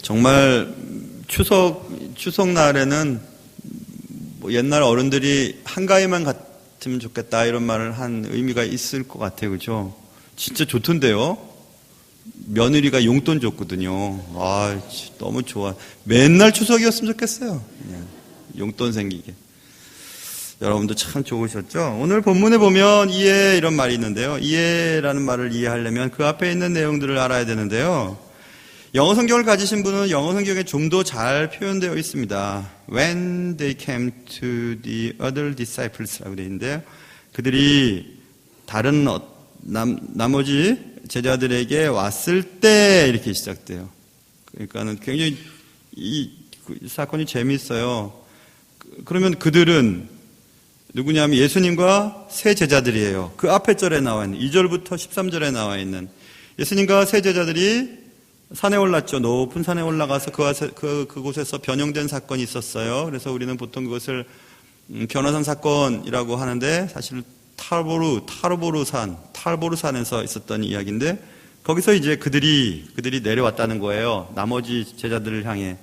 정말 추석 날에는 뭐 옛날 어른들이 한가위만 같으면 좋겠다 이런 말을 한 의미가 있을 것 같아요. 그죠? 진짜 좋던데요. 며느리가 용돈 줬거든요. 아, 너무 좋아. 맨날 추석이었으면 좋겠어요. 용돈 생기게. 여러분도 참 좋으셨죠? 오늘 본문에 보면 이해 이런 말이 있는데요. 이해라는 말을 이해하려면 그 앞에 있는 내용들을 알아야 되는데요. 영어 성경을 가지신 분은 영어 성경에 좀 더 잘 표현되어 있습니다. When they came to the other disciples라고 되어 있는데요. 그들이 다른 나머지 제자들에게 왔을 때 이렇게 시작돼요. 그러니까는 굉장히 이 사건이 재미있어요. 그러면 그들은 누구냐면 예수님과 세 제자들이에요. 그 앞에 절에 나와 있는 2절부터 13절에 나와 있는 예수님과 세 제자들이 산에 올랐죠. 높은 산에 올라가서 그곳에서 변형된 사건이 있었어요. 그래서 우리는 보통 그것을 변화산 사건이라고 하는데 사실 탈보르산에서 있었던 이야기인데 거기서 이제 그들이 내려왔다는 거예요. 나머지 제자들을 향해.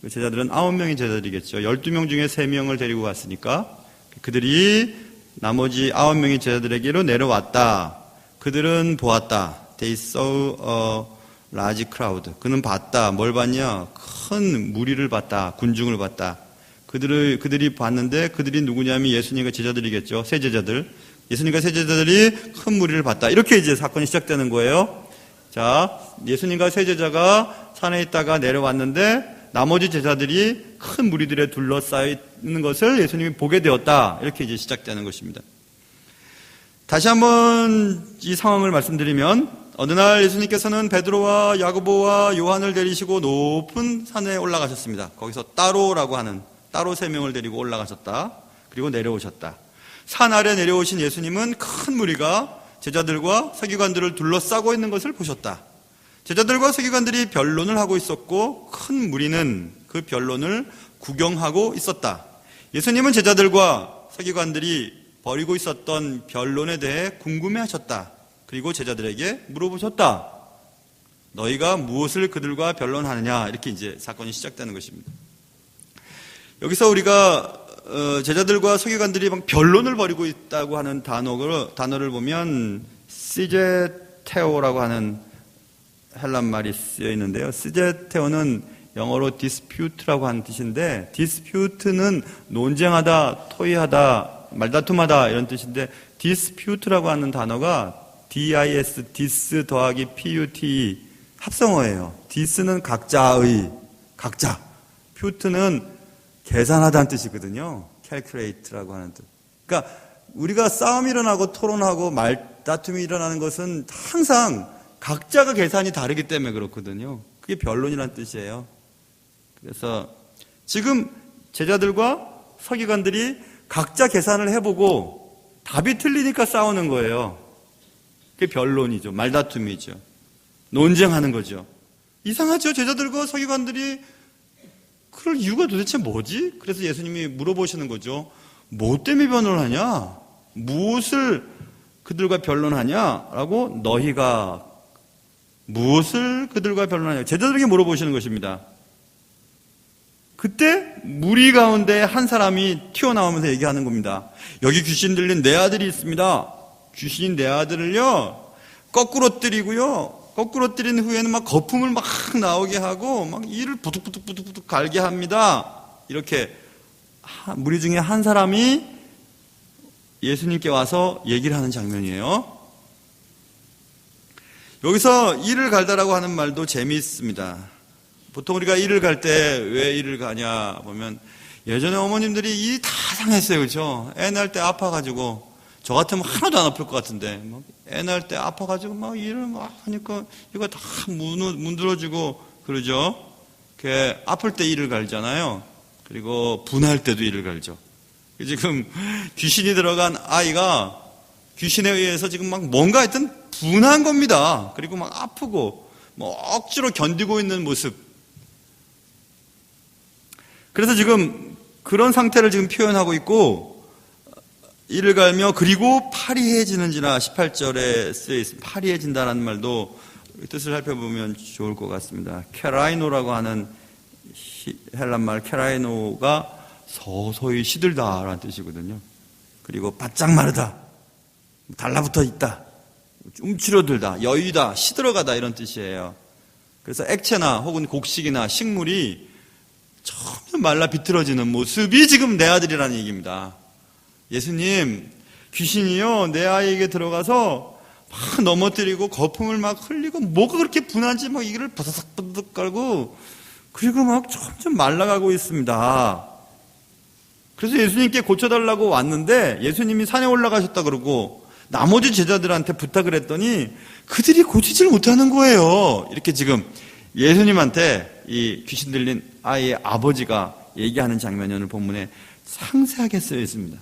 그 제자들은 9명의 제자들이겠죠. 12명 중에 3명을 데리고 갔으니까 그들이 나머지 9명의 제자들에게로 내려왔다. 그들은 보았다. They saw a large crowd. 그는 봤다. 뭘 봤냐? 큰 무리를 봤다. 군중을 봤다. 그들이 봤는데 그들이 누구냐면 예수님과 제자들이겠죠. 세 제자들. 예수님과 세 제자들이 큰 무리를 봤다. 이렇게 이제 사건이 시작되는 거예요. 자, 예수님과 세 제자가 산에 있다가 내려왔는데 나머지 제자들이 큰 무리들에 둘러싸여 있는 것을 예수님이 보게 되었다. 이렇게 이제 시작되는 것입니다. 다시 한번 이 상황을 말씀드리면 어느 날 예수님께서는 베드로와 야고보와 요한을 데리시고 높은 산에 올라가셨습니다. 거기서 따로 3명을 데리고 올라가셨다. 그리고 내려오셨다. 산 아래 내려오신 예수님은 큰 무리가 제자들과 서기관들을 둘러싸고 있는 것을 보셨다. 제자들과 서기관들이 변론을 하고 있었고 큰 무리는 그 변론을 구경하고 있었다. 예수님은 제자들과 서기관들이 벌이고 있었던 변론에 대해 궁금해하셨다. 그리고 제자들에게 물어보셨다. 너희가 무엇을 그들과 변론하느냐? 이렇게 이제 사건이 시작되는 것입니다. 여기서 우리가 제자들과 서기관들이 막 변론을 벌이고 있다고 하는 단어를 보면 시제테오라고 하는 헬란 말이 쓰여 있는데요. 시제테오는 영어로 dispute라고 하는 뜻인데 dispute는 논쟁하다, 토의하다, 말다툼하다 이런 뜻인데 dispute라고 하는 단어가 dis 더하기 pute 합성어예요. dis는 각자, pute는 계산하다는 뜻이거든요. calculate라고 하는 뜻. 그러니까 우리가 싸움이 일어나고 토론하고 말다툼이 일어나는 것은 항상 각자가 계산이 다르기 때문에 그렇거든요. 그게 변론이라는 뜻이에요. 그래서 지금 제자들과 서기관들이 각자 계산을 해보고 답이 틀리니까 싸우는 거예요. 그게 변론이죠. 말다툼이죠. 논쟁하는 거죠. 이상하죠? 제자들과 서기관들이 그럴 이유가 도대체 뭐지? 그래서 예수님이 물어보시는 거죠. 뭐 때문에 변론을 하냐? 무엇을 그들과 변론하냐? 라고 너희가 무엇을 그들과 변론하냐? 제자들에게 물어보시는 것입니다. 그때 무리 가운데 한 사람이 튀어나오면서 얘기하는 겁니다. 여기 귀신 들린 내 아들이 있습니다. 귀신인 내 아들을요 거꾸로 때리고요. 거꾸로 때린 후에는 막 거품을 막 나오게 하고 막 이를 부득부득 갈게 합니다. 이렇게 무리 중에 한 사람이 예수님께 와서 얘기를 하는 장면이에요. 여기서 이를 갈다라고 하는 말도 재미있습니다. 보통 우리가 이를 갈 때 왜 이를 가냐 보면 예전에 어머님들이 이 다 상했어요. 그렇죠? 애 낳을 때 아파가지고 저 같으면 하나도 안 아플 것 같은데 애 낳을 때 아파가지고 막 일을 막 하니까 이거 다 문드러지고 그러죠. 아플 때 이를 갈잖아요. 그리고 분할 때도 이를 갈죠. 지금 귀신이 들어간 아이가 귀신에 의해서 지금 막 뭔가 하여튼 분한 겁니다. 그리고 막 아프고 뭐 억지로 견디고 있는 모습. 그래서 지금 그런 상태를 지금 표현하고 있고 이를 갈며 그리고 파리해지는지라 18절에 쓰여 있습니다. 파리해진다라는 말도 뜻을 살펴보면 좋을 것 같습니다. 케라이노라고 하는 헬란말 케라이노가 서서히 시들다라는 뜻이거든요. 그리고 바짝 마르다, 달라붙어 있다, 움츠러들다, 여유다, 시들어가다 이런 뜻이에요. 그래서 액체나 혹은 곡식이나 식물이 점점 말라 비틀어지는 모습이 지금 내 아들이라는 얘기입니다. 예수님, 귀신이요 내 아이에게 들어가서 막 넘어뜨리고 거품을 막 흘리고 뭐가 그렇게 분한지 막 이를 버석버석 깔고 그리고 막 점점 말라가고 있습니다. 그래서 예수님께 고쳐달라고 왔는데 예수님이 산에 올라가셨다 그러고 나머지 제자들한테 부탁을 했더니 그들이 고치질 못하는 거예요. 이렇게 지금 예수님한테 이 귀신 들린 아이의 아버지가 얘기하는 장면이 오늘 본문에 상세하게 쓰여 있습니다.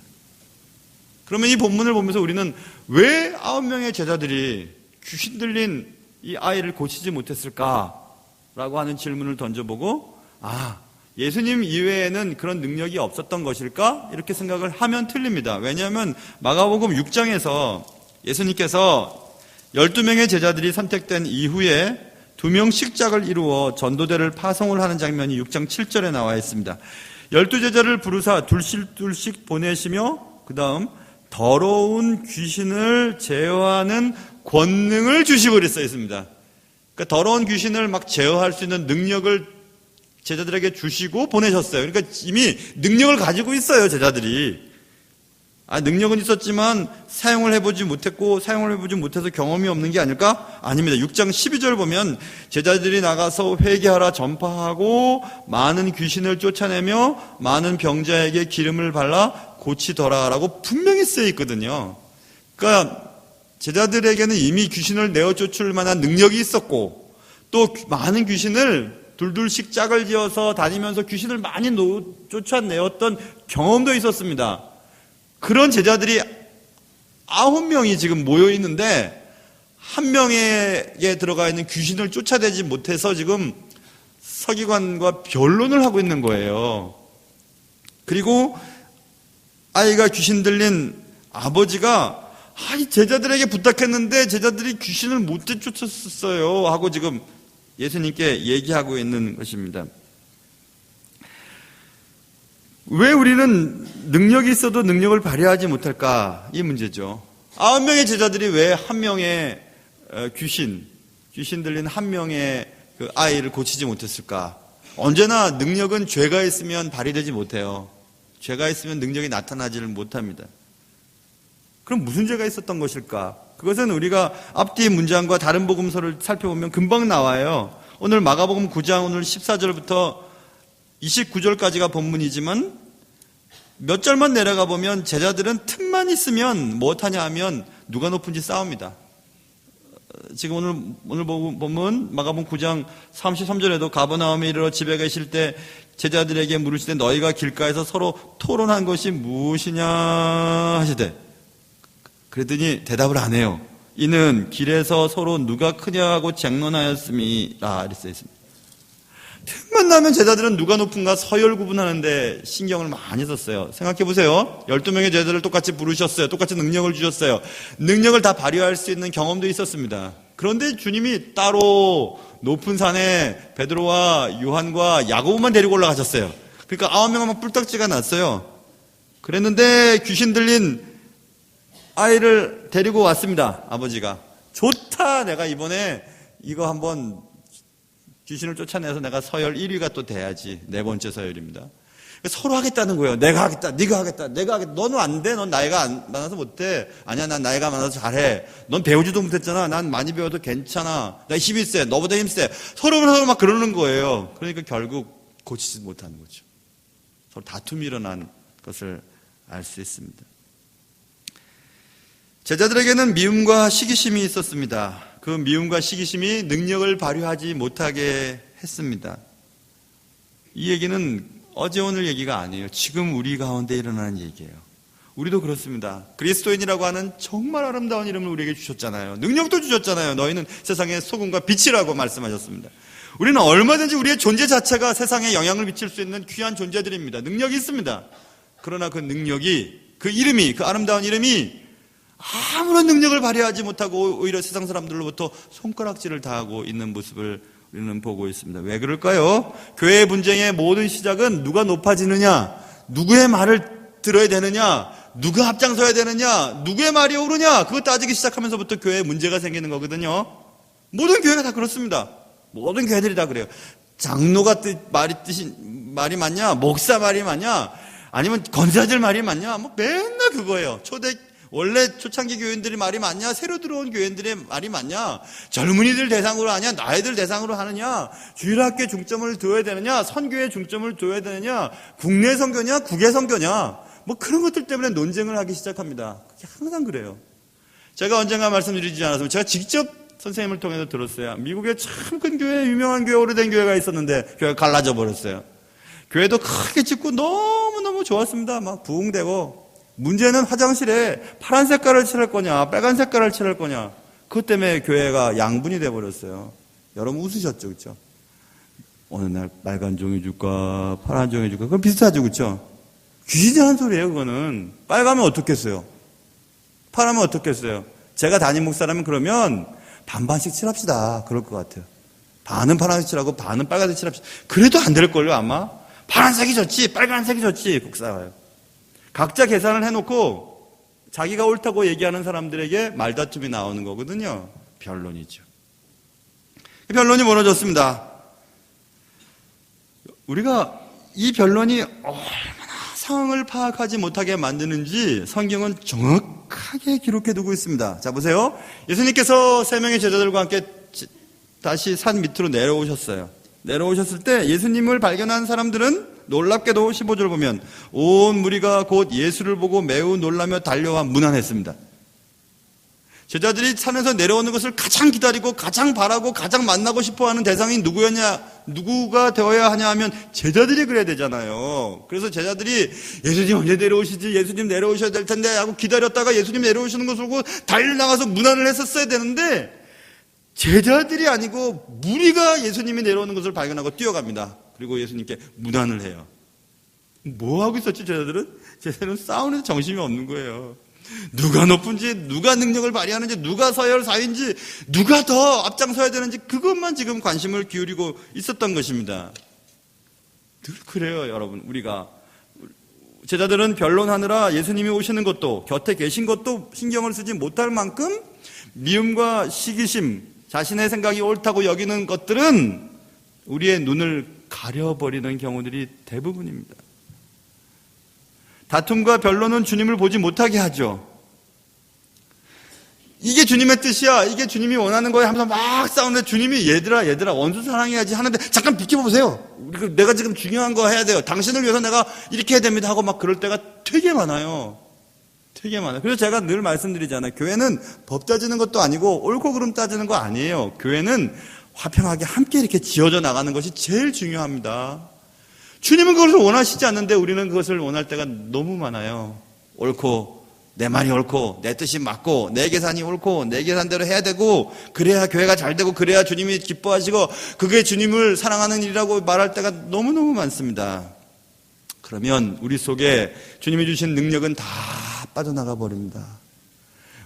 그러면 이 본문을 보면서 우리는 왜 9명의 제자들이 귀신 들린 이 아이를 고치지 못했을까라고 하는 질문을 던져보고 예수님 이외에는 그런 능력이 없었던 것일까? 이렇게 생각을 하면 틀립니다. 왜냐하면 마가복음 6장에서 예수님께서 12명의 제자들이 선택된 이후에 2명씩 짝을 이루어 전도대를 파송을 하는 장면이 6장 7절에 나와 있습니다. 12제자를 부르사 둘씩 보내시며 그 다음 더러운 귀신을 제어하는 권능을 주시고 그랬어 있습니다. 그러니까 더러운 귀신을 막 제어할 수 있는 능력을 제자들에게 주시고 보내셨어요. 그러니까 이미 능력을 가지고 있어요, 제자들이. 능력은 있었지만 사용을 해보지 못해서 경험이 없는 게 아닐까? 아닙니다. 6장 12절 보면 제자들이 나가서 회개하라 전파하고 많은 귀신을 쫓아내며 많은 병자에게 기름을 발라 고치더라라고 분명히 쓰여 있거든요. 그러니까 제자들에게는 이미 귀신을 내어 쫓을 만한 능력이 있었고 또 많은 귀신을 둘둘씩 짝을 지어서 다니면서 귀신을 많이 쫓아내었던 경험도 있었습니다. 그런 제자들이 9명이 지금 모여 있는데 한 명에게 들어가 있는 귀신을 쫓아내지 못해서 지금 서기관과 변론을 하고 있는 거예요. 그리고 아이가 귀신 들린 아버지가 이 제자들에게 부탁했는데 제자들이 귀신을 못 쫓았어요 하고 지금 예수님께 얘기하고 있는 것입니다. 왜 우리는 능력이 있어도 능력을 발휘하지 못할까? 이 문제죠. 9명의 제자들이 왜 한 명의 귀신 들린 한 명의 그 아이를 고치지 못했을까? 언제나 능력은 죄가 있으면 발휘되지 못해요. 죄가 있으면 능력이 나타나지를 못합니다. 그럼 무슨 죄가 있었던 것일까? 그것은 우리가 앞뒤 문장과 다른 복음서를 살펴보면 금방 나와요. 오늘 마가복음 9장 오늘 14절부터 29절까지가 본문이지만 몇 절만 내려가 보면 제자들은 틈만 있으면 무엇하냐 하면 누가 높은지 싸웁니다. 지금 오늘 보면 마가복음 9장 33절에도 가버나움에 이르러 집에 계실 때 제자들에게 물으시되 너희가 길가에서 서로 토론한 것이 무엇이냐 하시되 그랬더니 대답을 안 해요. 이는 길에서 서로 누가 크냐 하고 쟁론하였음이라 이렇게 써 있습니다. 틈만 나면 제자들은 누가 높은가 서열 구분하는데 신경을 많이 썼어요. 생각해 보세요. 12명의 제자들을 똑같이 부르셨어요. 똑같이 능력을 주셨어요. 능력을 다 발휘할 수 있는 경험도 있었습니다. 그런데 주님이 따로 높은 산에 베드로와 요한과 야고보만 데리고 올라가셨어요. 그러니까 9명은 뿔딱지가 났어요. 그랬는데 귀신 들린 아이를 데리고 왔습니다. 아버지가. 좋다. 내가 이번에 이거 한번 귀신을 쫓아내서 내가 서열 1위가 또 돼야지. 4번째 서열입니다. 서로 하겠다는 거예요. 내가 하겠다. 네가 하겠다. 내가 하겠다. 너는 안 돼. 넌 나이가 많아서 못해. 아니야. 난 나이가 많아서 잘해. 넌 배우지도 못했잖아. 난 많이 배워도 괜찮아. 나 힘이 세. 너보다 힘 세. 서로 막 그러는 거예요. 그러니까 결국 고치지 못하는 거죠. 서로 다툼이 일어난 것을 알 수 있습니다. 제자들에게는 미움과 시기심이 있었습니다. 그 미움과 시기심이 능력을 발휘하지 못하게 했습니다. 이 얘기는 어제 오늘 얘기가 아니에요. 지금 우리 가운데 일어나는 얘기예요. 우리도 그렇습니다. 그리스도인이라고 하는 정말 아름다운 이름을 우리에게 주셨잖아요. 능력도 주셨잖아요. 너희는 세상의 소금과 빛이라고 말씀하셨습니다. 우리는 얼마든지 우리의 존재 자체가 세상에 영향을 미칠 수 있는 귀한 존재들입니다. 능력이 있습니다. 그러나 그 능력이, 그 이름이, 그 아름다운 이름이 아무런 능력을 발휘하지 못하고 오히려 세상 사람들로부터 손가락질을 당하고 있는 모습을 우리는 보고 있습니다. 왜 그럴까요? 교회 분쟁의 모든 시작은 누가 높아지느냐, 누구의 말을 들어야 되느냐, 누가 앞장서야 되느냐, 누구의 말이 옳으냐, 그거 따지기 시작하면서부터 교회에 문제가 생기는 거거든요. 모든 교회가 다 그렇습니다. 모든 교회들이 다 그래요. 장로가 말이 맞냐, 목사 말이 맞냐, 아니면 권사들 말이 맞냐, 뭐 맨날 그거예요. 원래 초창기 교인들이 말이 맞냐, 새로 들어온 교인들의 말이 맞냐, 젊은이들 대상으로 하냐, 나이들 대상으로 하느냐, 주일학교에 중점을 둬야 되느냐, 선교에 중점을 둬야 되느냐, 국내 선교냐, 국외 선교냐, 뭐 그런 것들 때문에 논쟁을 하기 시작합니다. 그게 항상 그래요. 제가 언젠가 말씀드리지 않았으면 제가 직접 선생님을 통해서 들었어요. 미국에 참 큰 교회, 유명한 교회, 오래된 교회가 있었는데 교회가 갈라져 버렸어요. 교회도 크게 짓고 너무너무 좋았습니다. 막 부흥되고. 문제는 화장실에 파란 색깔을 칠할 거냐, 빨간 색깔을 칠할 거냐. 그것 때문에 교회가 양분이 돼버렸어요. 여러분 웃으셨죠, 그렇죠? 어느 날 빨간 종이 줄까, 파란 종이 줄까, 그건 비슷하죠, 그렇죠? 귀신이 하는 소리예요, 그거는. 빨가면 어떻겠어요? 파라면 어떻겠어요? 제가 담임 목사라면 그러면 반반씩 칠합시다. 그럴 것 같아요. 반은 파란색 칠하고 반은 빨간색 칠합시다. 그래도 안 될걸요, 아마? 파란색이 좋지, 빨간색이 좋지, 국사가요. 각자 계산을 해놓고 자기가 옳다고 얘기하는 사람들에게 말다툼이 나오는 거거든요. 변론이죠. 변론이 무너졌습니다. 우리가 이 변론이 얼마나 상황을 파악하지 못하게 만드는지 성경은 정확하게 기록해두고 있습니다. 자, 보세요. 예수님께서 세 명의 제자들과 함께 다시 산 밑으로 내려오셨어요. 내려오셨을 때 예수님을 발견한 사람들은 놀랍게도 15절 보면 온 무리가 곧 예수를 보고 매우 놀라며 달려와 문안했습니다. 제자들이 산에서 내려오는 것을 가장 기다리고 가장 바라고 가장 만나고 싶어하는 대상이 누구가 되어야 하냐 하면 제자들이 그래야 되잖아요. 그래서 제자들이 예수님 언제 내려오시지, 예수님 내려오셔야 될 텐데 하고 기다렸다가 예수님 내려오시는 것을 보고 달려나가서 문안을 했었어야 되는데 제자들이 아니고 무리가 예수님이 내려오는 것을 발견하고 뛰어갑니다. 그리고 예수님께 문안을 해요. 뭐 하고 있었지, 제자들은? 제자들은 싸우는 정신이 없는 거예요. 누가 높은지, 누가 능력을 발휘하는지, 누가 서열 사위인지, 누가 더 앞장서야 되는지 그것만 지금 관심을 기울이고 있었던 것입니다. 늘 그래요, 여러분. 우리가 제자들은 변론하느라 예수님이 오시는 것도 곁에 계신 것도 신경을 쓰지 못할 만큼 미움과 시기심, 자신의 생각이 옳다고 여기는 것들은 우리의 눈을 가려버리는 경우들이 대부분입니다. 다툼과 변론은 주님을 보지 못하게 하죠. 이게 주님의 뜻이야, 이게 주님이 원하는 거야 하면서 막 싸우는데 주님이 얘들아 원수 사랑해야지 하는데 잠깐 비켜보세요. 내가 지금 중요한 거 해야 돼요. 당신을 위해서 내가 이렇게 해야 됩니다 하고 막 그럴 때가 되게 많아요. 되게 많아요. 그래서 제가 늘 말씀드리잖아요. 교회는 법 따지는 것도 아니고 옳고 그름 따지는 거 아니에요. 교회는 화평하게 함께 이렇게 지어져 나가는 것이 제일 중요합니다. 주님은 그것을 원하시지 않는데 우리는 그것을 원할 때가 너무 많아요. 옳고, 내 말이 옳고, 내 뜻이 맞고, 내 계산이 옳고, 내 계산대로 해야 되고, 그래야 교회가 잘 되고, 그래야 주님이 기뻐하시고, 그게 주님을 사랑하는 일이라고 말할 때가 너무너무 많습니다. 그러면 우리 속에 주님이 주신 능력은 다 빠져나가 버립니다.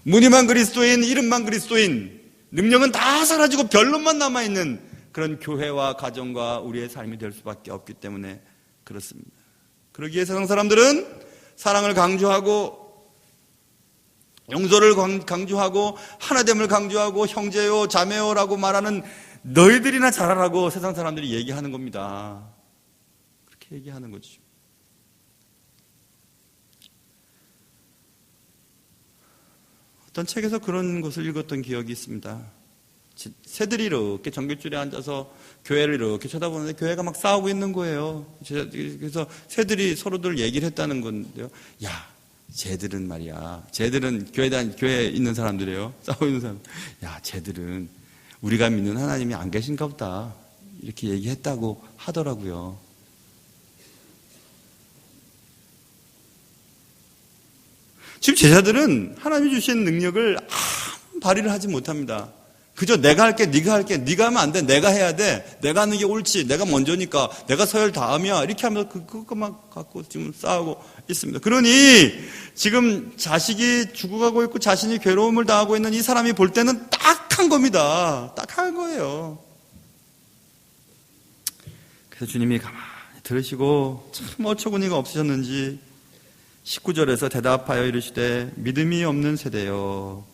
무늬만 그리스도인, 이름만 그리스도인, 능력은 다 사라지고 변론만 남아있는 그런 교회와 가정과 우리의 삶이 될 수밖에 없기 때문에 그렇습니다. 그러기에 세상 사람들은 사랑을 강조하고 용서를 강조하고 하나됨을 강조하고 형제요 자매요라고 말하는 너희들이나 잘하라고 세상 사람들이 얘기하는 겁니다. 그렇게 얘기하는 거죠. 어떤 책에서 그런 것을 읽었던 기억이 있습니다. 새들이 이렇게 정글줄에 앉아서 교회를 이렇게 쳐다보는데 교회가 막 싸우고 있는 거예요. 그래서 새들이 서로들 얘기를 했다는 건데요. 야, 쟤들은 말이야. 쟤들은 교회에 있는 사람들이에요. 싸우고 있는 사람. 야, 쟤들은 우리가 믿는 하나님이 안 계신가 보다. 이렇게 얘기했다고 하더라고요. 지금 제자들은 하나님이 주신 능력을 아무 발휘를 하지 못합니다. 그저 내가 할게, 네가 할게, 네가 하면 안 돼, 내가 해야 돼, 내가 하는 게 옳지, 내가 먼저니까, 내가 서열 다음이야, 이렇게 하면서 그것만 갖고 지금 싸우고 있습니다. 그러니 지금 자식이 죽어가고 있고 자신이 괴로움을 당하고 있는 이 사람이 볼 때는 딱한 겁니다. 딱한 거예요. 그래서 주님이 가만히 들으시고 참 어처구니가 없으셨는지 19절에서 대답하여 이르시되 믿음이 없는 세대여,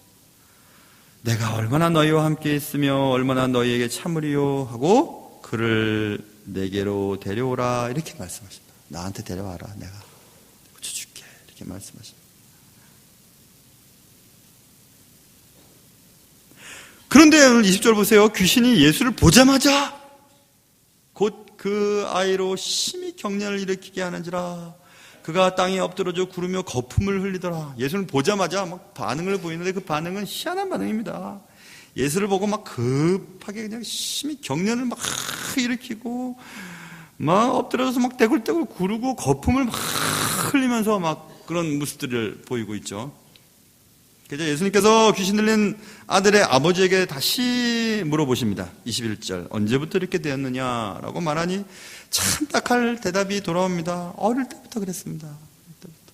내가 얼마나 너희와 함께 있으며 얼마나 너희에게 참으리요 하고 그를 내게로 데려오라, 이렇게 말씀하십니다. 나한테 데려와라, 내가 고쳐줄게, 이렇게 말씀하십니다. 그런데 오늘 20절 보세요. 귀신이 예수를 보자마자 곧 그 아이로 심히 경련을 일으키게 하는지라 그가 땅에 엎드러져 구르며 거품을 흘리더라. 예수를 보자마자 막 반응을 보이는데 그 반응은 희한한 반응입니다. 예수를 보고 막 급하게 그냥 심히 경련을 막 일으키고 막 엎드려서 막 떼굴떼굴 구르고 거품을 막 흘리면서 막 그런 모습들을 보이고 있죠. 그래서 예수님께서 귀신 들린 아들의 아버지에게 다시 물어보십니다. 21절, 언제부터 이렇게 되었느냐라고 말하니 참 딱할 대답이 돌아옵니다. 어릴 때부터 그랬습니다. 어릴 때부터.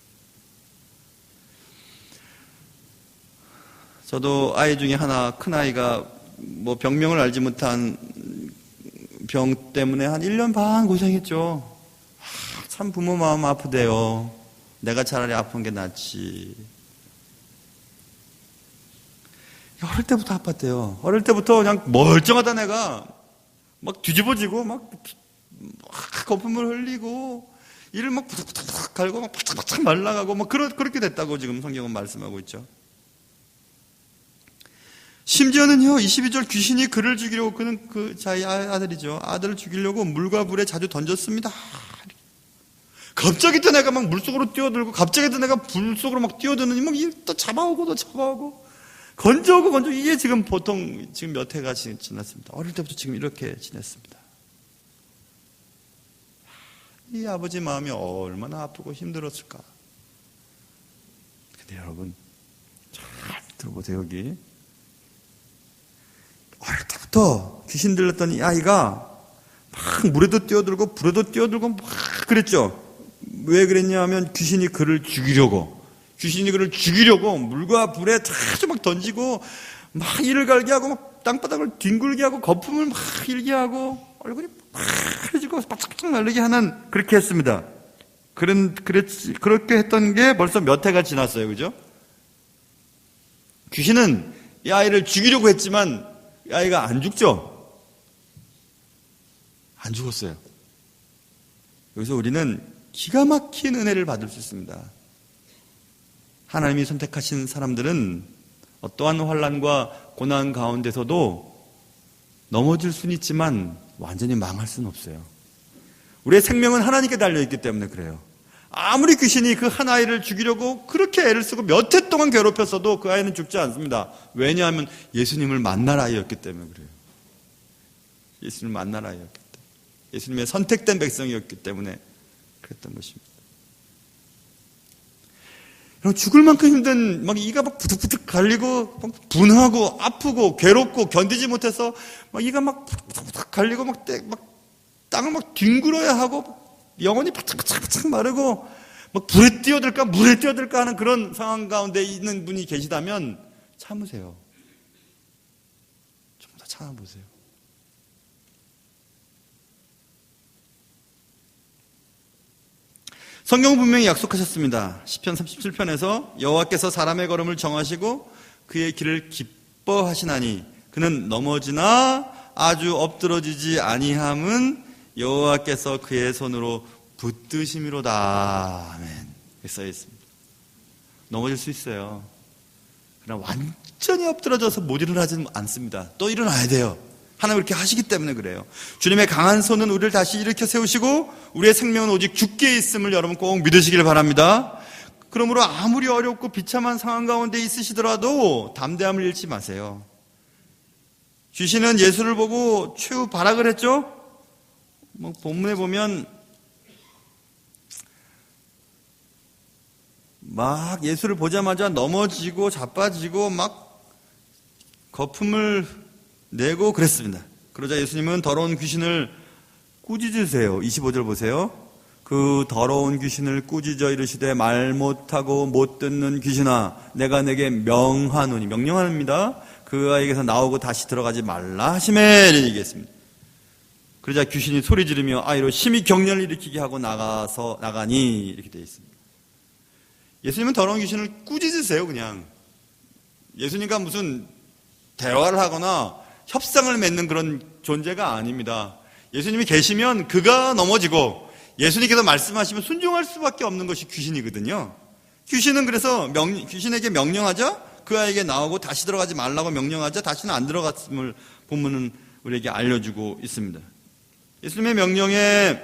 저도 아이 중에 하나, 큰 아이가 뭐 병명을 알지 못한 병 때문에 한 1년 반 고생했죠. 참 부모 마음 아프대요. 내가 차라리 아픈 게 낫지. 어릴 때부터 아팠대요. 어릴 때부터 그냥 멀쩡하다 내가 막 뒤집어지고 막 거품을 흘리고 이를 막 부닥부닥 갈고 막 바짝바짝 말라가고 막 그렇게 됐다고 지금 성경은 말씀하고 있죠. 심지어는요, 22절 귀신이 그를 죽이려고, 그는 그 자기 아들이죠. 아들을 죽이려고 물과 불에 자주 던졌습니다. 갑자기 또 내가 막 물속으로 뛰어들고 갑자기 또 내가 불 속으로 막 뛰어드느니 막 또 잡아오고 또 잡아오고 건져오고 이게 지금 보통 지금 몇 해가 지났습니다. 어릴 때부터 지금 이렇게 지냈습니다. 이 아버지 마음이 얼마나 아프고 힘들었을까. 근데 여러분 잘 들어보세요. 여기 어릴 때부터 귀신 들렸던 이 아이가 막 물에도 뛰어들고 불에도 뛰어들고 막 그랬죠. 왜 그랬냐 하면 귀신이 그를 죽이려고 물과 불에 자주 막 던지고 막 이를 갈게 하고 막 땅바닥을 뒹굴게 하고 거품을 막 일게 하고 얼굴이 막 흐려지고 바짝바짝 날리게 하는, 그렇게 했습니다. 그렇게 했던 게 벌써 몇 해가 지났어요. 그죠? 귀신은 이 아이를 죽이려고 했지만 이 아이가 안 죽죠? 안 죽었어요. 여기서 우리는 기가 막힌 은혜를 받을 수 있습니다. 하나님이 선택하신 사람들은 어떠한 환난과 고난 가운데서도 넘어질 수는 있지만 완전히 망할 수는 없어요. 우리의 생명은 하나님께 달려있기 때문에 그래요. 아무리 귀신이 그 한 아이를 죽이려고 그렇게 애를 쓰고 몇 해 동안 괴롭혔어도 그 아이는 죽지 않습니다. 왜냐하면 예수님을 만날 아이였기 때문에 그래요. 예수님을 만날 아이였기 때문에, 예수님의 선택된 백성이었기 때문에 그랬던 것입니다. 죽을 만큼 힘든, 막 이가 막 부득부득 갈리고, 막 분하고, 아프고, 괴롭고, 견디지 못해서, 막 이가 막 부득부득 갈리고, 막 땅을 막 뒹굴어야 하고, 영혼이 바짝바짝 마르고, 막 물에 뛰어들까 하는 그런 상황 가운데 있는 분이 계시다면, 참으세요. 좀 더 참아보세요. 성경은 분명히 약속하셨습니다. 시편 37편에서 여호와께서 사람의 걸음을 정하시고 그의 길을 기뻐하시나니 그는 넘어지나 아주 엎드러지지 아니함은 여호와께서 그의 손으로 붙드심이로다. 아멘. 이렇게 써 있습니다. 넘어질 수 있어요. 그러나 완전히 엎드러져서 못 일어나지는 않습니다. 또 일어나야 돼요. 하나님 그렇게 하시기 때문에 그래요. 주님의 강한 손은 우리를 다시 일으켜 세우시고 우리의 생명은 오직 주께 있음을 여러분 꼭 믿으시길 바랍니다. 그러므로 아무리 어렵고 비참한 상황 가운데 있으시더라도 담대함을 잃지 마세요. 귀신은 예수를 보고 최후 발악을 했죠. 본문에 보면 막 예수를 보자마자 넘어지고 자빠지고 막 거품을 내고 그랬습니다. 그러자 예수님은 더러운 귀신을 꾸짖으세요. 25절 보세요. 그 더러운 귀신을 꾸짖어 이르시되 말 못하고 못 듣는 귀신아 내가 내게 명하노니, 명령합니다. 그 아이에게서 나오고 다시 들어가지 말라 하시매 얘기했습니다. 그러자 귀신이 소리 지르며 아이로 심히 격렬을 일으키게 하고 나가니 이렇게 되어 있습니다. 예수님은 더러운 귀신을 꾸짖으세요. 그냥 예수님과 무슨 대화를 하거나 협상을 맺는 그런 존재가 아닙니다. 예수님이 계시면 그가 넘어지고 예수님께서 말씀하시면 순종할 수밖에 없는 것이 귀신이거든요. 귀신은 그래서 귀신에게 명령하자 그 아이에게 나오고 다시 들어가지 말라고 명령하자 다시는 안 들어갔음을 본문은 우리에게 알려주고 있습니다. 예수님의 명령에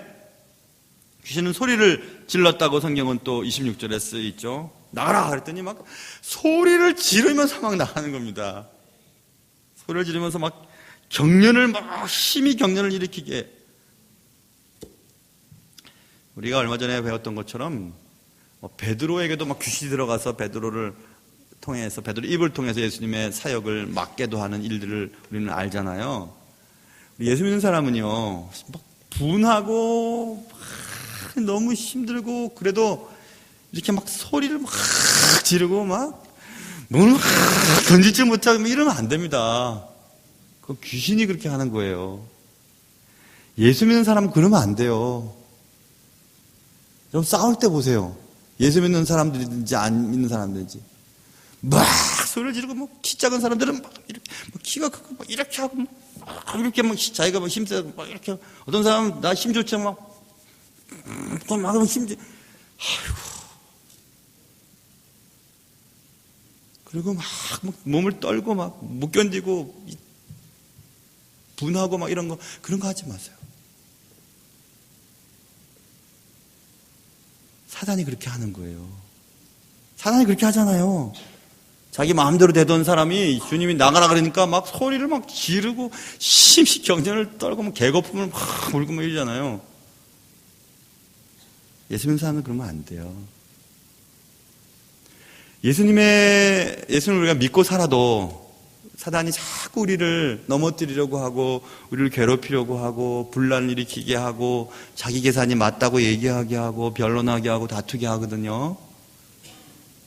귀신은 소리를 질렀다고 성경은 또 26절에 쓰여 있죠. 나가라 그랬더니 막 소리를 지르면서 막 나가는 겁니다. 소리를 지르면서 막 격렬을 막 심히 격렬을 일으키게. 우리가 얼마 전에 배웠던 것처럼 베드로에게도 막 귀신이 들어가서 베드로 입을 통해서 예수님의 사역을 막게도 하는 일들을 우리는 알잖아요. 예수 믿는 사람은요 막 분하고 막 너무 힘들고 그래도 이렇게 막 소리를 막 지르고 막 몸을 막 던지지 못하고 이러면 안 됩니다. 그 귀신이 그렇게 하는 거예요. 예수 믿는 사람은 그러면 안 돼요. 좀 싸울 때 보세요. 예수 믿는 사람들이든지 안 믿는 사람들인지 막 소리를 지르고 뭐 키 작은 사람들은 막 이렇게 막 키가 크고 막 이렇게 하고 막 이렇게 막 자기가 막 힘세고 막 이렇게 어떤 사람은 나 힘 좋지 막 힘 아이고 그리고 막 몸을 떨고 막 못 견디고 분하고 막 이런 거 그런 거 하지 마세요. 사단이 그렇게 하는 거예요. 사단이 그렇게 하잖아요. 자기 마음대로 되던 사람이 주님이 나가라 그러니까 막 소리를 막 지르고 심히 격렬을 떨고 막 개거품을 막 물고 막 이러잖아요. 예수 믿는 사람은 그러면 안 돼요. 예수님을 우리가 믿고 살아도 사단이 자꾸 우리를 넘어뜨리려고 하고 우리를 괴롭히려고 하고 분란을 일으키게 하고 자기 계산이 맞다고 얘기하게 하고 변론하게 하고 다투게 하거든요.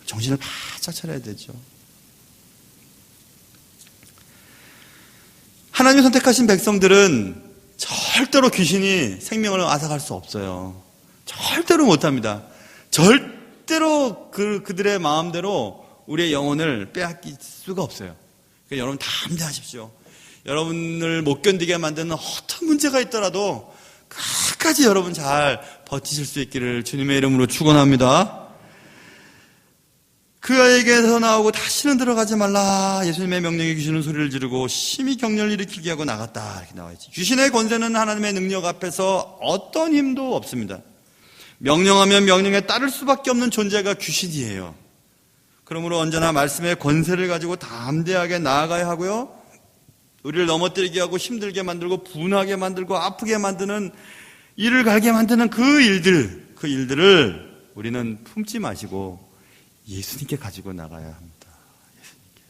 정신을 바짝 차려야 되죠. 하나님이 선택하신 백성들은 절대로 귀신이 생명을 앗아갈 수 없어요. 절대로 못합니다. 절대로 그들의 마음대로 우리의 영혼을 빼앗길 수가 없어요. 그러니까 여러분 담대하십시오. 여러분을 못 견디게 만드는 어떤 문제가 있더라도 끝까지 여러분 잘 버티실 수 있기를 주님의 이름으로 축원합니다. 그 아이에게서 나오고 다시는 들어가지 말라. 예수님의 명령에 귀신은 소리를 지르고 심히 격렬을 일으키게 하고 나갔다. 이렇게 나와 있지. 귀신의 권세는 하나님의 능력 앞에서 어떤 힘도 없습니다. 명령하면 명령에 따를 수밖에 없는 존재가 귀신이에요. 그러므로 언제나 말씀의 권세를 가지고 담대하게 나아가야 하고요. 우리를 넘어뜨리게 하고 힘들게 만들고 분하게 만들고 아프게 만드는 이를 갈게 만드는 그 일들을 우리는 품지 마시고 예수님께 가지고 나가야 합니다. 예수님께.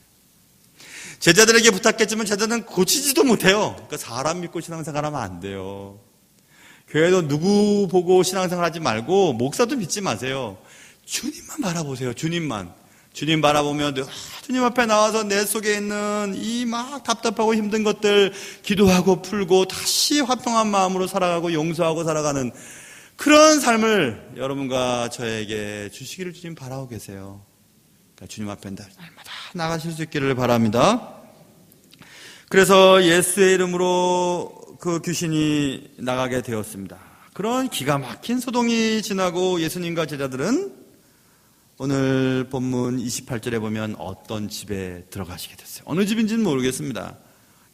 제자들에게 부탁했지만 제자들은 고치지도 못해요. 그러니까 사람 믿고 신앙생활하면 안 돼요. 교회도 누구 보고 신앙생활 하지 말고 목사도 믿지 마세요. 주님만 바라보세요. 주님 바라보면 주님 앞에 나와서 내 속에 있는 이 막 답답하고 힘든 것들 기도하고 풀고 다시 화평한 마음으로 살아가고 용서하고 살아가는 그런 삶을 여러분과 저에게 주시기를 주님 바라고 계세요. 그러니까 주님 앞에 날마다 나가실 수 있기를 바랍니다. 그래서 예수의 이름으로 그 귀신이 나가게 되었습니다. 그런 기가 막힌 소동이 지나고 예수님과 제자들은 오늘 본문 28절에 보면 어떤 집에 들어가시게 됐어요. 어느 집인지는 모르겠습니다.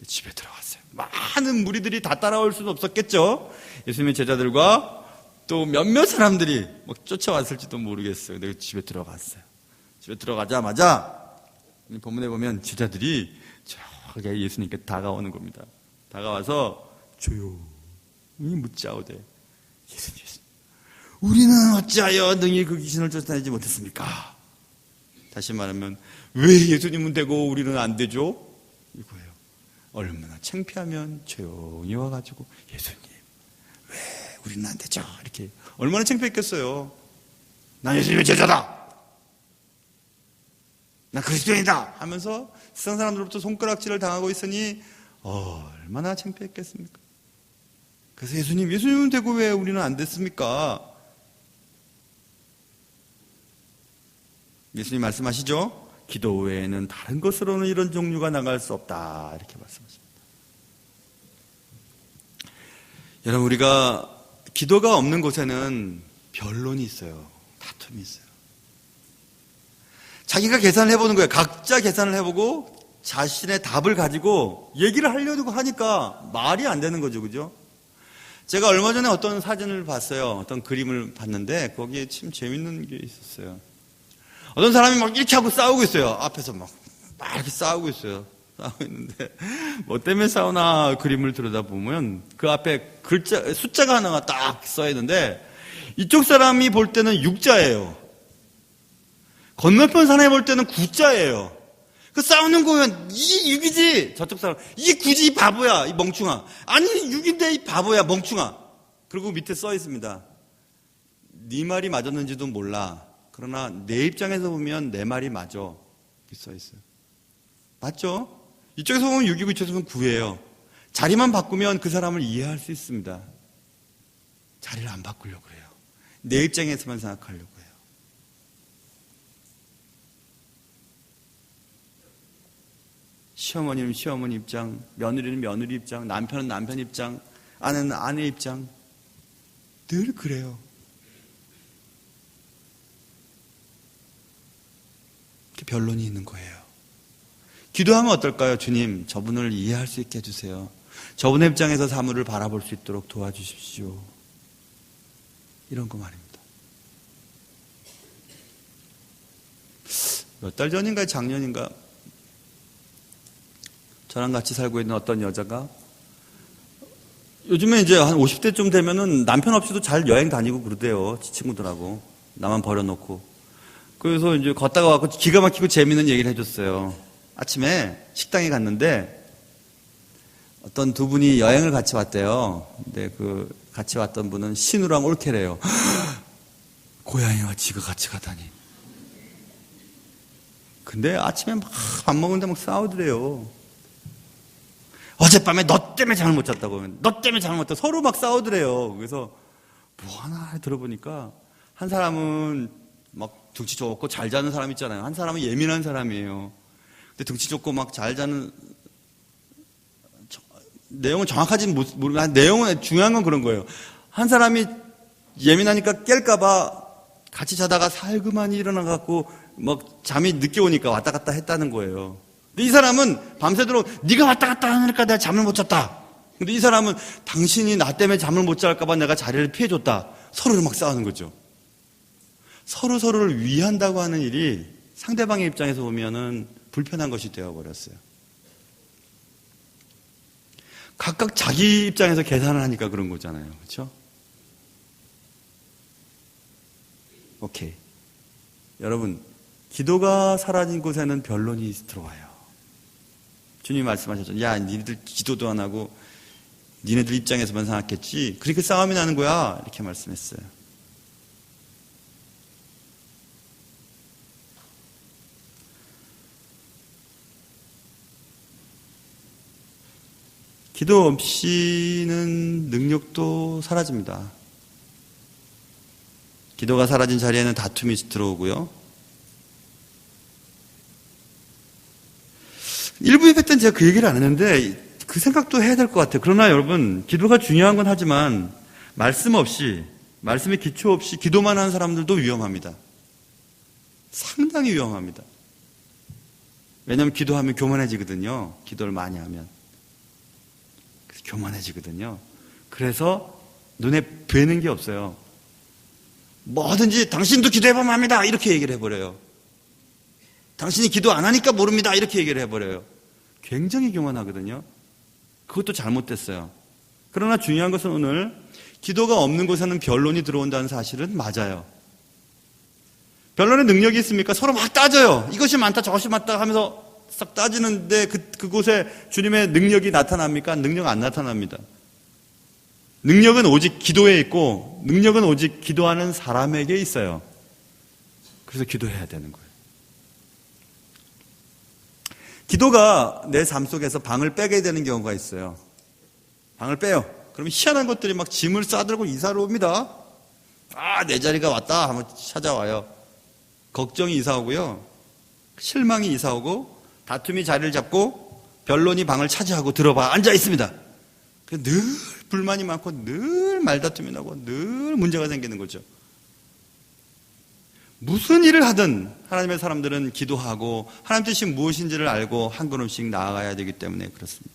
집에 들어갔어요. 많은 무리들이 다 따라올 수는 없었겠죠. 예수님의 제자들과 또 몇몇 사람들이 막 쫓아왔을지도 모르겠어요. 근데 집에 들어갔어요. 집에 들어가자마자 본문에 보면 제자들이 저기 예수님께 다가오는 겁니다. 다가와서 조용히 묻자오되 예수님 우리는 어찌하여 능히 그 귀신을 쫓아내지 못했습니까? 다시 말하면 왜 예수님은 되고 우리는 안 되죠? 이거예요. 얼마나 창피하면 조용히 와가지고 예수님 왜 우리는 안 되죠? 이렇게 얼마나 창피했겠어요. 난 예수님의 제자다. 난 그리스도인이다 하면서 세상 사람들로부터 손가락질을 당하고 있으니 얼마나 창피했겠습니까? 그래서 예수님은 되고 왜 우리는 안 됐습니까? 예수님 말씀하시죠? 기도 외에는 다른 것으로는 이런 종류가 나갈 수 없다 이렇게 말씀하십니다. 여러분, 우리가 기도가 없는 곳에는 변론이 있어요. 다툼이 있어요. 자기가 계산을 해보는 거예요. 각자 계산을 해보고 자신의 답을 가지고 얘기를 하려고 하니까 말이 안 되는 거죠. 그죠? 제가 얼마 전에 어떤 사진을 봤어요. 어떤 그림을 봤는데 거기에 참 재밌는 게 있었어요. 어떤 사람이 막 이렇게 하고 싸우고 있어요. 앞에서 막 이렇게 싸우고 있어요. 싸우고 있는데 뭐 때문에 싸우나 그림을 들여다보면 그 앞에 숫자가 하나가 딱 써 있는데 이쪽 사람이 볼 때는 6자예요. 건너편 사람이 볼 때는 9자예요. 그 싸우는 거 보면 이게 6이지. 저쪽 사람 이게 9지 이 바보야 이 멍충아. 아니 6인데 이 바보야 멍충아. 그리고 밑에 써 있습니다. 네 말이 맞았는지도 몰라. 그러나 내 입장에서 보면 내 말이 맞아. 이렇게 써 있어요. 맞죠? 이쪽에서 보면 6이고 이쪽에서 보면 9예요. 자리만 바꾸면 그 사람을 이해할 수 있습니다. 자리를 안 바꾸려고 해요. 내 입장에서만 생각하려고 해요. 시어머니는 시어머니 입장, 며느리는 며느리 입장, 남편은 남편 입장, 아내는 아내 입장. 늘 그래요. 이렇게 변론이 있는 거예요. 기도하면 어떨까요? 주님, 저분을 이해할 수 있게 해주세요. 저분의 입장에서 사물을 바라볼 수 있도록 도와주십시오. 이런 거 말입니다. 몇 달 전인가 작년인가 저랑 같이 살고 있는 어떤 여자가 요즘에 이제 한 50대쯤 되면은 남편 없이도 잘 여행 다니고 그러대요. 친구들하고. 나만 버려놓고. 그래서 이제 걷다가 와서 기가 막히고 재밌는 얘기를 해줬어요. 아침에 식당에 갔는데 어떤 두 분이 여행을 같이 왔대요. 근데 그 같이 왔던 분은 신우랑 올케래요. 고양이와 지가 같이 가다니. 근데 아침에 막 밥 먹는데 막 싸우더래요. 어젯밤에 너 때문에 잠을 못 잤다고. 너 때문에 잠을 못 잤다고. 서로 막 싸우더래요. 그래서 뭐 하나 들어보니까 한 사람은 막 등치 좋고 잘 자는 사람 있잖아요. 한 사람은 예민한 사람이에요. 근데 등치 좋고 막 잘 자는 내용은 정확하지는 모르겠는데 내용은 중요한 건 그런 거예요. 한 사람이 예민하니까 깰까봐 같이 자다가 살그만히 일어나갖고 막 잠이 늦게 오니까 왔다 갔다 했다는 거예요. 근데 이 사람은 밤새도록 네가 왔다 갔다 하니까 내가 잠을 못 잤다. 근데 이 사람은 당신이 나 때문에 잠을 못 잘까봐 내가 자리를 피해줬다. 서로를 막 싸우는 거죠. 서로를 위한다고 하는 일이 상대방의 입장에서 보면은 불편한 것이 되어버렸어요. 각각 자기 입장에서 계산을 하니까 그런 거잖아요. 그렇죠? 오케이. 여러분, 기도가 사라진 곳에는 변론이 들어와요. 주님이 말씀하셨죠. 야, 니네들 기도도 안 하고 니네들 입장에서만 생각했지. 그렇게 싸움이 나는 거야. 이렇게 말씀했어요. 기도 없이는 능력도 사라집니다. 기도가 사라진 자리에는 다툼이 들어오고요. 일부 예배 때는 제가 그 얘기를 안 했는데 그 생각도 해야 될 것 같아요. 그러나 여러분, 기도가 중요한 건 하지만 말씀 없이, 말씀의 기초 없이 기도만 하는 사람들도 위험합니다. 상당히 위험합니다. 왜냐하면 기도하면 교만해지거든요. 기도를 많이 하면. 교만해지거든요. 그래서 눈에 뵈는 게 없어요. 뭐든지 당신도 기도해보면 합니다. 이렇게 얘기를 해버려요. 당신이 기도 안 하니까 모릅니다. 이렇게 얘기를 해버려요. 굉장히 교만하거든요. 그것도 잘못됐어요. 그러나 중요한 것은 오늘 기도가 없는 곳에는 변론이 들어온다는 사실은 맞아요. 변론의 능력이 있습니까? 서로 막 따져요. 이것이 많다 저것이 많다 하면서 싹싹 따지는데 그곳에 주님의 능력이 나타납니까? 능력 안 나타납니다. 능력은 오직 기도에 있고 능력은 오직 기도하는 사람에게 있어요. 그래서 기도해야 되는 거예요. 기도가 내 삶 속에서 방을 빼게 되는 경우가 있어요. 방을 빼요. 그러면 희한한 것들이 막 짐을 싸들고 이사를 옵니다. 내 자리가 왔다 하면 찾아와요. 걱정이 이사 오고요. 실망이 이사 오고 다툼이 자리를 잡고 변론이 방을 차지하고 들어봐 앉아 있습니다. 늘 불만이 많고 늘 말다툼이 나고 늘 문제가 생기는 거죠. 무슨 일을 하든 하나님의 사람들은 기도하고 하나님 뜻이 무엇인지를 알고 한 걸음씩 나아가야 되기 때문에 그렇습니다.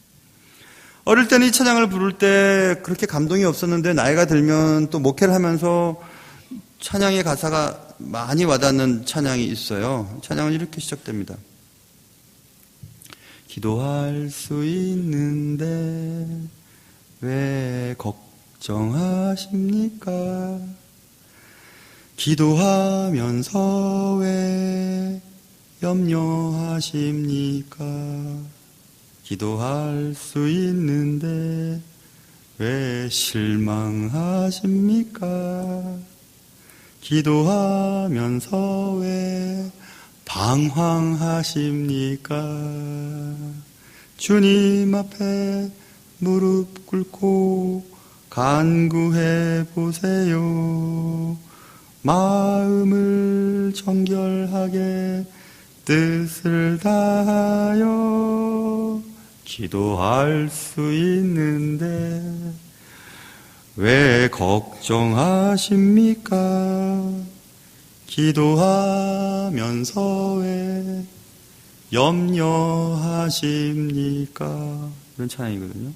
어릴 때는 이 찬양을 부를 때 그렇게 감동이 없었는데 나이가 들면 또 목회를 하면서 찬양의 가사가 많이 와닿는 찬양이 있어요. 찬양은 이렇게 시작됩니다. 기도할 수 있는데 왜 걱정하십니까? 기도하면서 왜 염려하십니까? 기도할 수 있는데 왜 실망하십니까? 기도하면서 왜 방황하십니까? 주님 앞에 무릎 꿇고 간구해 보세요. 마음을 정결하게 뜻을 다하여 기도할 수 있는데 왜 걱정하십니까? 기도하면서 왜 염려하십니까? 이런 찬양이거든요.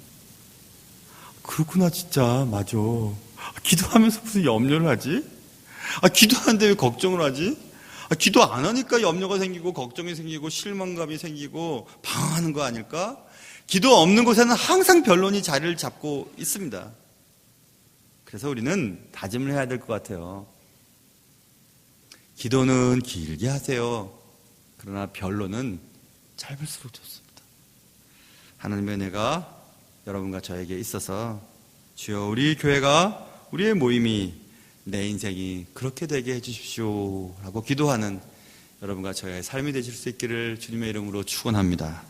그렇구나, 진짜. 맞아. 기도하면서 무슨 염려를 하지? 기도하는데 왜 걱정을 하지? 기도 안 하니까 염려가 생기고 걱정이 생기고 실망감이 생기고 방황하는 거 아닐까? 기도 없는 곳에는 항상 변론이 자리를 잡고 있습니다. 그래서 우리는 다짐을 해야 될 것 같아요. 기도는 길게 하세요. 그러나 변론은 짧을수록 좋습니다. 하나님의 은혜가 여러분과 저에게 있어서 주여 우리 교회가 우리의 모임이 내 인생이 그렇게 되게 해주십시오 라고 기도하는 여러분과 저의 삶이 되실 수 있기를 주님의 이름으로 축원합니다.